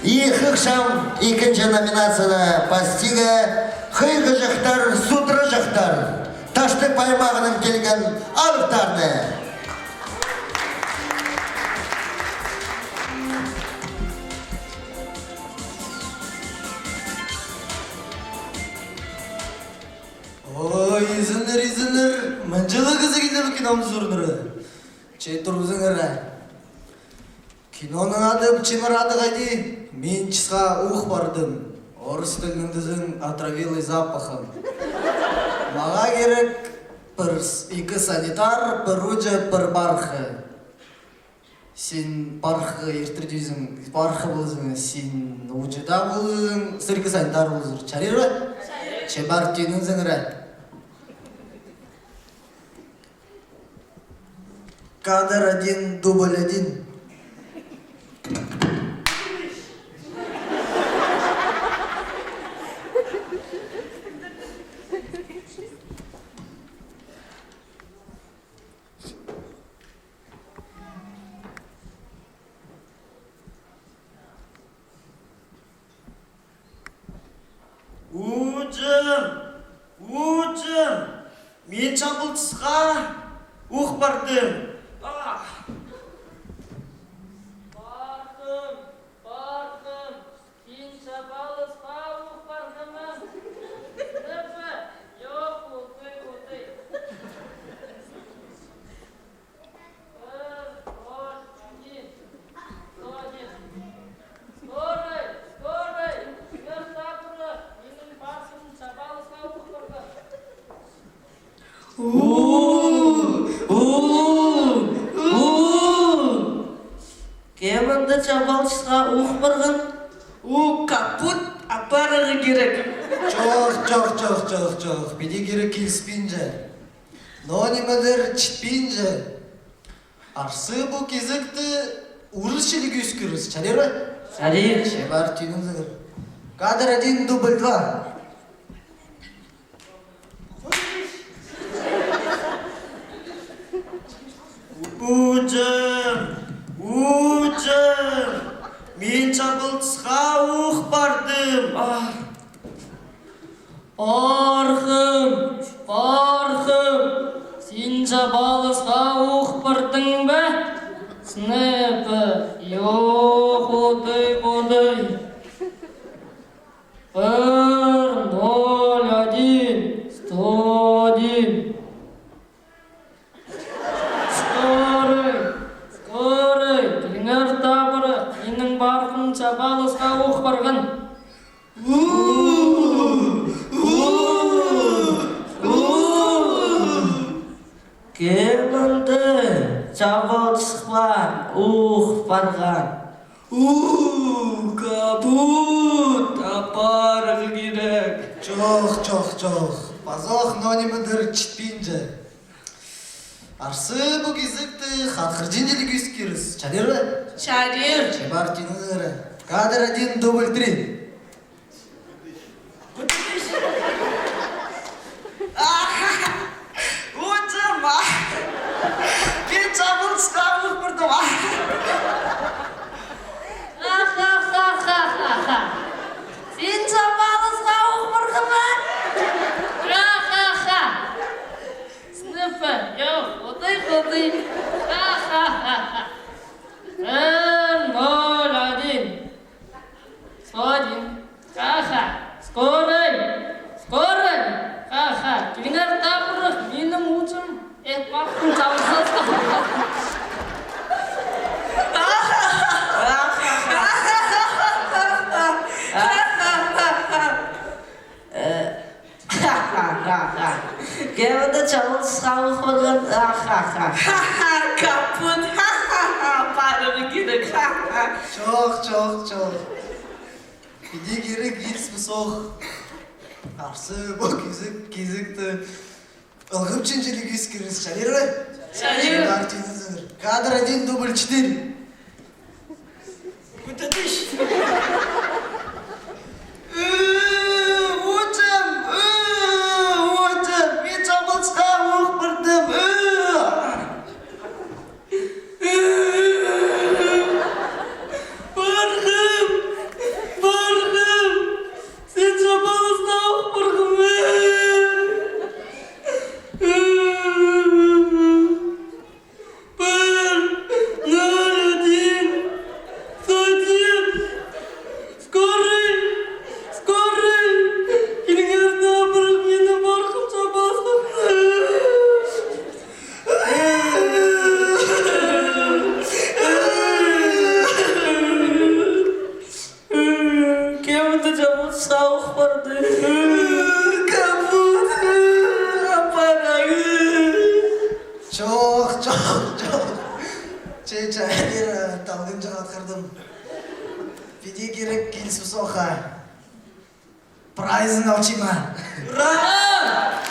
Ихықшам екінші номинацияда постига хыйғы жақтар, судыры жақтар. Таштық паймағының келген алықтарды. Ой, izin, Mancalı kızı gider bu kinomuz zorunları. Çeturuzun ara. Киноның аты Чемір аты қайди? Мен чысқа ух бардым. Орыс тіліңдізің отравилый запахом. Маға керек екі санитар, бір руча, бір бархы. Сен бархы ертірдейсің, бархы болызың, сен учыда болызың, сіргі санитар болызыр. Чарер ба? Чебар түйініңізің ұрай. Кадр 1, дубль 1. Уджым, мен жабылтысқа ух бардым. Бардым, сен жабылысқа ух бардымын. Сыныбы, жоқ, отой. Скорый, мен сабыры, менің басым жабылысқа ух бардым. Кемінді жабалшыға ух барған? Капут апарығы керек. Жоқ. Беде керек келіспейінже. Но немелер чітпейінже. Арсы бұл кезікті ұрыс шелік өскіріз. Чарер ба? Чарер. Шебар түйініңізігір. Кадр 1, дубль 2. Уджым, мен жабылтысқа ух бардым. Бархым, сен жабылысқа ух бардың ба? Сыныбы, жоқ, отой. 101, 101. Скорый, келіңер табыры, менің барқым жабылысқа ух барған. Кемінді жабалшыға ух барған? Капут апарығы керек. Жоқ. Базақ нонимедір чітпейінже. Арсы бұл кезікті қатқыржен желік өскеріз. Чарер ба? Чарер. Чебар түйініңізігірі. Кадр 1, дубль 3. Уджым, мен жабылшыға ух бардым. Сен жабалысқа ух бардымын? Сыныбы, жоқ, отой. 101, 101. Скорый. Келіңер табыры, менің ұчым, бақтың жабылысқа. Кемінді жабалшыға ух барған? Капут апарығы керек. Жоқ. Беде керек ес мұсоқ. Арсы бұл кезікті ылғып желік өскеріз. Чарер ба? Чарер. Шебар түйініңізігір. Кадр 1, дубль 4. Уджым, мен жабылшыға ух бардым. Бархым, талгын жагаткырдым. Биде керек келсіп соқа. Прайзын алчыма. Ура!